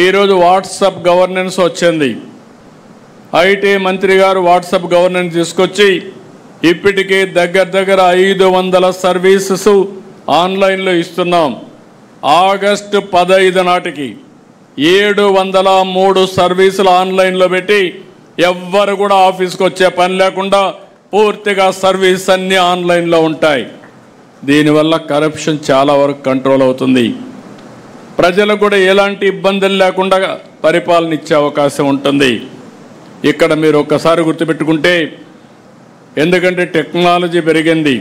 ఈరోజు WhatsApp governance వచ్చింది. IT మంత్రి గారు వాట్సాప్ గవర్నెన్స్ తీసుకొచ్చి ఇప్పటికే దగ్గర 500 సర్వీసెస్ ఆన్లైన్లో ఇస్తున్నాం. ఆగస్టు 15 నాటికి 703 సర్వీసులు ఆన్లైన్లో పెట్టి ఎవ్వరు కూడా ఆఫీస్కి వచ్చే పని లేకుండా పూర్తిగా సర్వీస్ అన్నీ ఆన్లైన్లో ఉంటాయి. దీనివల్ల కరప్షన్ చాలా వరకు కంట్రోల్ అవుతుంది. ప్రజలకు కూడా ఎలాంటి ఇబ్బందులు లేకుండా పరిపాలన ఇచ్చే అవకాశం ఉంటుంది. ఇక్కడ మీరు ఒక్కసారి గుర్తుపెట్టుకుంటే, ఎందుకంటే టెక్నాలజీ పెరిగింది.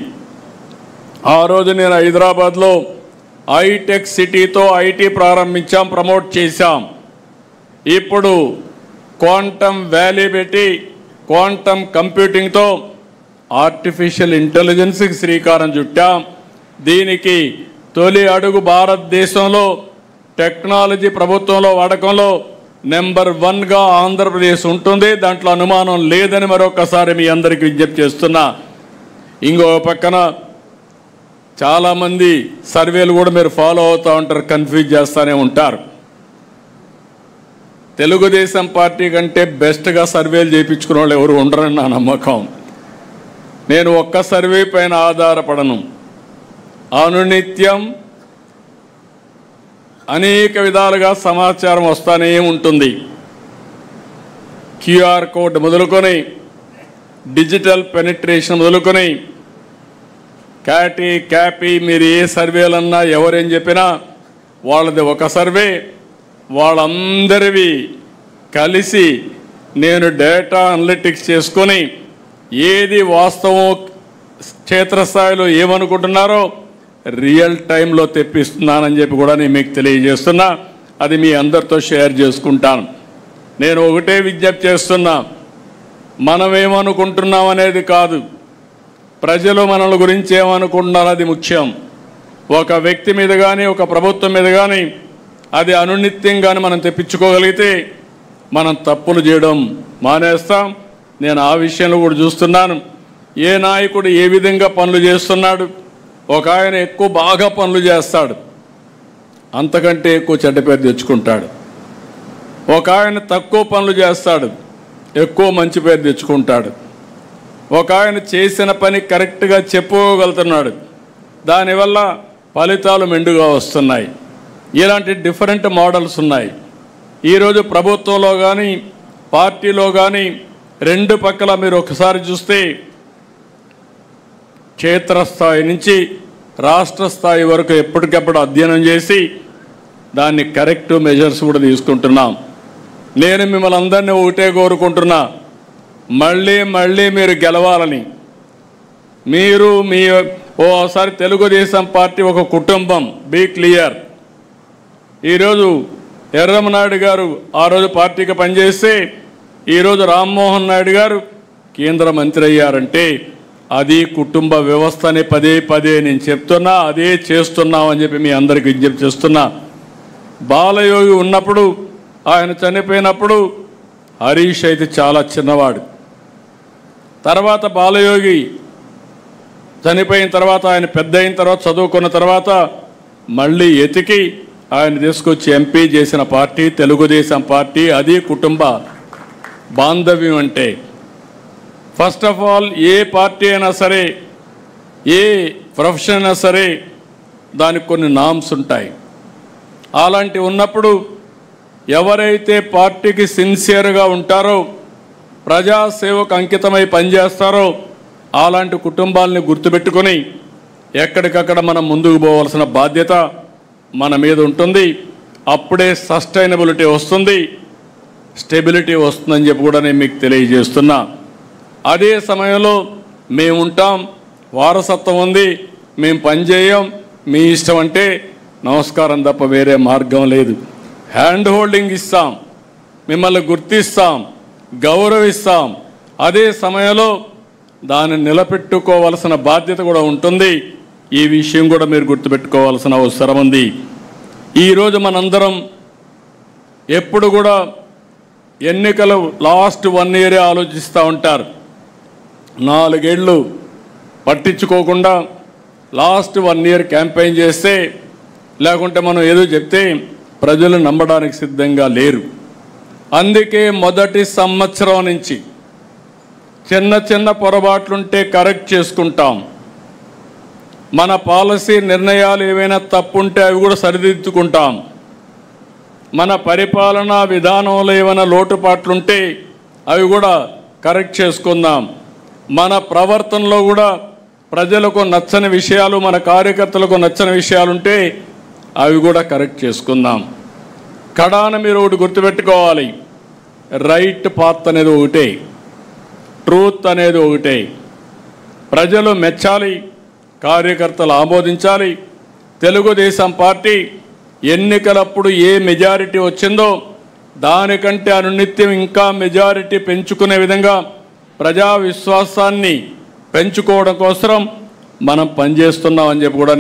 ఆ రోజు నేను హైదరాబాద్లో హైటెక్ సిటీతో ఐటీ ప్రారంభించాం, ప్రమోట్ చేశాం. ఇప్పుడు క్వాంటమ్ వ్యాలీ పెట్టి క్వాంటమ్ కంప్యూటింగ్తో ఆర్టిఫిషియల్ ఇంటెలిజెన్స్కి శ్రీకారం చుట్టాం. దీనికి తొలి అడుగు భారతదేశంలో టెక్నాలజీ ప్రభుత్వంలో వాడకంలో నెంబర్ 1గా ఆంధ్రప్రదేశ్ ఉంటుంది. దాంట్లో అనుమానం లేదని మరొకసారి మీ అందరికీ విజ్ఞప్తి చేస్తున్నా. ఇంకో పక్కన చాలామంది సర్వేలు కూడా మీరు ఫాలో అవుతూ ఉంటారు, కన్ఫ్యూజ్ చేస్తూనే ఉంటారు. తెలుగుదేశం పార్టీ కంటే బెస్ట్గా సర్వేలు చేయించుకునే వాళ్ళు ఎవరు ఉండరని నా నమ్మకం. నేను ఒక్క సర్వే పైన ఆధారపడను. అనునిత్యం అనేక విధాలుగా సమాచారం వస్తూనే ఉంటుంది. క్యూఆర్ కోడ్ మొదలుకొని డిజిటల్ పెనిట్రేషన్ మొదలుకొని క్యాపీ మీరు ఏ సర్వేలన్నా ఎవరేం చెప్పినా వాళ్ళది ఒక సర్వే. వాళ్ళందరివి కలిసి నేను డేటా అనలిటిక్స్ చేసుకొని ఏది వాస్తవం, క్షేత్రస్థాయిలో ఏమనుకుంటున్నారో రియల్ టైంలో తెప్పిస్తున్నానని చెప్పి కూడా నేను మీకు తెలియజేస్తున్నా. అది మీ అందరితో షేర్ చేసుకుంటాను. నేను ఒకటే విజ్ఞప్తి చేస్తున్నా, మనం ఏమనుకుంటున్నాం అనేది కాదు, ప్రజలు మనల గురించి ఏమనుకుంటున్నారు అది ముఖ్యం. ఒక వ్యక్తి మీద కానీ ఒక ప్రభుత్వం మీద కానీ అది అనునిత్యంగానే మనం తెప్పించుకోగలిగితే మనం తప్పులు చేయడం మానేస్తాం. నేను ఆ విషయంలో కూడా చూస్తున్నాను. ఏ నాయకుడు ఏ విధంగా పనులు చేస్తున్నాడు. ఒక ఆయన బాగా పనులు చేస్తాడు, అంతకంటే ఎక్కువ చెడ్డ పేరు తెచ్చుకుంటాడు. ఒక ఆయన తక్కువ పనులు చేస్తాడు, ఎక్కువ మంచి పేరు తెచ్చుకుంటాడు. ఒక ఆయన చేసిన పని కరెక్ట్గా చెప్పుకోగలుగుతున్నాడు, దానివల్ల ఫలితాలు మెండుగా వస్తున్నాయి. ఇలాంటి డిఫరెంట్ మోడల్స్ ఉన్నాయి. ఈరోజు ప్రభుత్వంలో కానీ పార్టీలో కానీ రెండు పక్కల మీరు ఒకసారి చూస్తే క్షేత్రస్థాయి నుంచి రాష్ట్ర స్థాయి వరకు ఎప్పటికప్పుడు అధ్యయనం చేసి దాన్ని కరెక్ట్ మెజర్స్ కూడా తీసుకుంటున్నాం. నేను మిమ్మల్ని అందరినీ ఒకటే కోరుకుంటున్నా, మళ్ళీ మీరు గెలవాలని. మీరు ఓసారి తెలుగుదేశం పార్టీ ఒక కుటుంబం, బీ క్లియర్. ఈరోజు ఎర్రమనాయుడు గారు ఆ రోజు పార్టీకి పనిచేస్తే ఈరోజు రామ్మోహన్ నాయుడు గారు కేంద్ర మంత్రి అయ్యారంటే అది కుటుంబ వ్యవస్థని పదే నేను చెప్తున్నా, అదే చేస్తున్నామని చెప్పి మీ అందరికీ విజ్ఞప్తి చేస్తున్నా. బాలయోగి ఉన్నప్పుడు, ఆయన చనిపోయినప్పుడు హరీష్ అయితే చాలా చిన్నవాడు. తర్వాత బాలయోగి చనిపోయిన తర్వాత ఆయన పెద్ద అయిన తర్వాత చదువుకున్న తర్వాత మళ్ళీ ఎతికి ఆయన తీసుకొచ్చి ఎంపీ చేసిన పార్టీ తెలుగుదేశం పార్టీ. అది కుటుంబ బాంధవ్యం అంటే. First of all A party అయినా సరే, ఏ ప్రొఫెషన్ అయినా సరే దానికి కొన్ని నామ్స్ ఉంటాయి. అలాంటివి ఉన్నప్పుడు ఎవరైతే పార్టీకి సిన్సియర్గా ఉంటారో, ప్రజాసేవకు అంకితమై పనిచేస్తారో అలాంటి కుటుంబాలని గుర్తుపెట్టుకొని ఎక్కడికక్కడ మనం ముందుకు పోవాల్సిన బాధ్యత మన మీద ఉంటుంది. అప్పుడే సస్టైనబిలిటీ వస్తుంది, స్టెబిలిటీ వస్తుందని చెప్పి కూడా నేను మీకు తెలియజేస్తున్నా. అదే సమయంలో మేము ఉంటాం, వారసత్వం ఉంది, మేము పనిచేయం, మీ ఇష్టం అంటే నమస్కారం తప్ప వేరే మార్గం లేదు. హ్యాండ్ హోల్డింగ్ ఇస్తాం, మిమ్మల్ని గుర్తిస్తాం, గౌరవిస్తాం. అదే సమయంలో దాన్ని నిలబెట్టుకోవాల్సిన బాధ్యత కూడా ఉంటుంది. ఈ విషయం కూడా మీరు గుర్తుపెట్టుకోవాల్సిన అవసరం ఉంది. ఈరోజు మనందరం ఎప్పుడు కూడా ఎన్నికలు లాస్ట్ 1 ఇయరే ఆలోచిస్తూ ఉంటారు. 4 ఏళ్ళు పట్టించుకోకుండా లాస్ట్ 1 ఇయర్ క్యాంపెయిన్ చేస్తే, లేకుంటే మనం ఏదో చెప్తే ప్రజలు నమ్మడానికి సిద్ధంగా లేరు. అందుకే మొదటి సంవత్సరం నుంచి చిన్న చిన్న పొరపాట్లుంటే కరెక్ట్ చేసుకుంటాం. మన పాలసీ నిర్ణయాలు ఏవైనా తప్పుంటే అవి కూడా సరిదిద్దుకుంటాం. మన పరిపాలనా విధానంలో ఏమైనా లోటుపాట్లుంటే అవి కూడా కరెక్ట్ చేసుకుందాం. మన ప్రవర్తనలో కూడా ప్రజలకు నచ్చని విషయాలు, మన కార్యకర్తలకు నచ్చని విషయాలుంటే అవి కూడా కరెక్ట్ చేసుకుందాం. కడాన మీరు ఒకటి గుర్తుపెట్టుకోవాలి, రైట్ పాత్ అనేది ఒకటే, ట్రూత్ అనేది ఒకటే. ప్రజలు మెచ్చాలి, కార్యకర్తలు ఆమోదించాలి. తెలుగుదేశం పార్టీ ఎన్నికలప్పుడు ఏ మెజారిటీ వచ్చిందో దానికంటే అనునిత్యం ఇంకా మెజారిటీ పెంచుకునే విధంగా ప్రజా విశ్వాసాన్ని పెంచుకోవడం కోసం మనం పనిచేస్తున్నామని చెప్పి కూడా